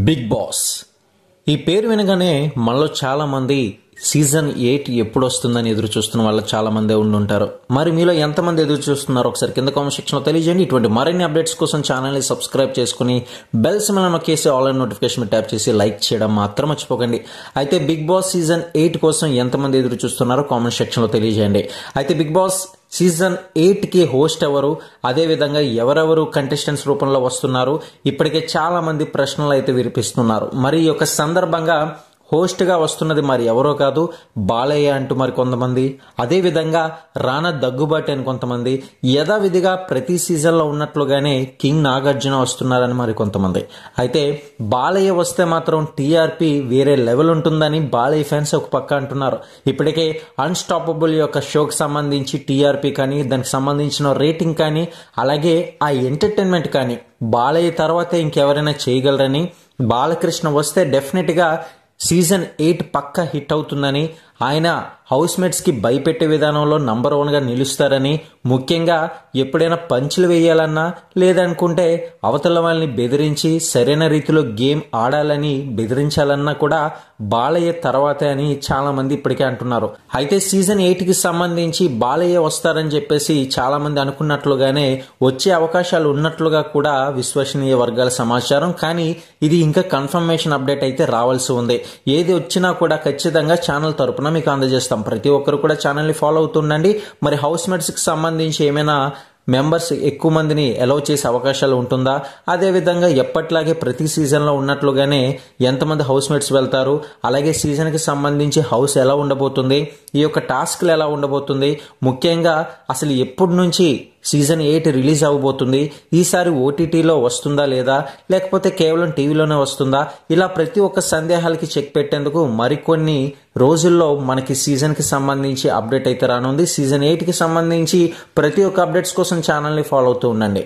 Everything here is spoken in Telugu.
బిగ్ బాస్ ఈ పేరు వినగానే మనలో చాలా మంది సీజన్ 8 ఎప్పుడు వస్తుందని ఎదురు చూస్తున్న వాళ్ళు చాలా మంది ఉండుంటారు. మరి మీలో ఎంతమంది ఎదురు చూస్తున్నారో ఒకసారి కింద కామెంట్ సెక్షన్ లో తెలియజేయండి. ఇటువంటి మరిన్ని అప్డేట్స్ కోసం ఛానల్ ని సబ్స్క్రైబ్ చేసుకుని బెల్ సింబల్ నొక్కేసి ఆల్ అండ్ నోటిఫికేషన్ ట్యాప్ చేసి లైక్ చేయడం మాత్రం మర్చిపోకండి. అయితే బిగ్ బాస్ సీజన్ 8 కోసం ఎంతమంది ఎదురు చూస్తున్నారో కామెంట్ సెక్షన్ లో తెలియజేయండి. అయితే బిగ్ బాస్ సీజన్ 8 కి హోస్ట్ ఎవరు, అదేవిధంగా ఎవరెవరు కంటెస్టెంట్స్ రూపంలో వస్తున్నారు, ఇప్పటికే చాలా మంది ప్రశ్నలు అయితే వినిపిస్తున్నారు. మరి ఈ యొక్క సందర్భంగా హోస్ట్ గా వస్తున్నది మరి ఎవరో కాదు బాలయ్య అంటూ మరి కొంతమంది, అదేవిధంగా రానా దగ్గుబాటి అని కొంతమంది, యథావిధిగా ప్రతి సీజన్ లో ఉన్నట్లుగానే కింగ్ నాగార్జున వస్తున్నారని మరి కొంతమంది. అయితే బాలయ్య వస్తే మాత్రం టీఆర్పీ వేరే లెవెల్ ఉంటుందని బాలయ్య ఫ్యాన్స్ ఒక పక్క అంటున్నారు. ఇప్పటికే అన్స్టాపబుల్ యొక్క షోకి సంబంధించి టీఆర్పీ కానీ, దానికి సంబంధించిన రేటింగ్ కానీ, అలాగే ఆ ఎంటర్టైన్మెంట్ కానీ బాలయ్య తర్వాతే ఇంకెవరైనా చేయగలరని, బాలకృష్ణ వస్తే డెఫినెట్ గా సీజన్ 8 పక్కా హిట్ అవుతుందని, ఆయన హౌస్ మేట్స్ కి భయపెట్టే విధానంలో నంబర్ 1 గా నిలుస్తారని, ముఖ్యంగా ఎప్పుడైనా పంచులు వేయాలన్నా లేదనుకుంటే అవతల వాళ్ళని బెదిరించి సరైన రీతిలో గేమ్ ఆడాలని బెదిరించాలన్నా కూడా బాలయ్య తర్వాతే అని చాలా మంది ఇప్పటికే అంటున్నారు. అయితే సీజన్ 8 కి సంబంధించి బాలయ్య వస్తారని చెప్పేసి చాలా మంది అనుకున్నట్లుగానే వచ్చే అవకాశాలు ఉన్నట్లుగా కూడా విశ్వసనీయ వర్గాల సమాచారం. కానీ ఇది ఇంకా కన్ఫర్మేషన్ అప్డేట్ అయితే రావాల్సి ఉంది. ఏది వచ్చినా కూడా ఖచ్చితంగా ఛానల్ తరపున మీకు అందజేస్తాం. ప్రతి ఒక్కరు కూడా ఛానల్ ని ఫాలో అవుతుండండి. మరి హౌస్ మేట్స్ కి సంబంధించి ఏమైనా మెంబర్స్ ఎక్కువ మందిని అలౌ చేసే అవకాశాలు ఉంటుందా, అదేవిధంగా ఎప్పట్లాగే ప్రతి సీజన్ లో ఉన్నట్లుగానే ఎంతమంది హౌస్ మేట్స్ వెళ్తారు, అలాగే సీజన్ కి సంబంధించి హౌస్ ఎలా ఉండబోతుంది, ఈ యొక్క టాస్క్లు ఎలా ఉండబోతుంది, ముఖ్యంగా అసలు ఎప్పటి నుంచి సీజన్ 8 రిలీజ్ అవ్వబోతుంది, ఈసారి ఓటీటీలో వస్తుందా లేదా, లేకపోతే కేవలం టీవీలోనే వస్తుందా, ఇలా ప్రతి ఒక్క సందేహాలకి చెక్ పెట్టేందుకు మరికొన్ని రోజుల్లో మనకి సీజన్ కి సంబంధించి అప్డేట్ అయితే రానుంది. సీజన్ 8 కి సంబంధించి ప్రతి ఒక్క అప్డేట్స్ కోసం ఛానల్ ని ఫాలో అవుతూ ఉండండి.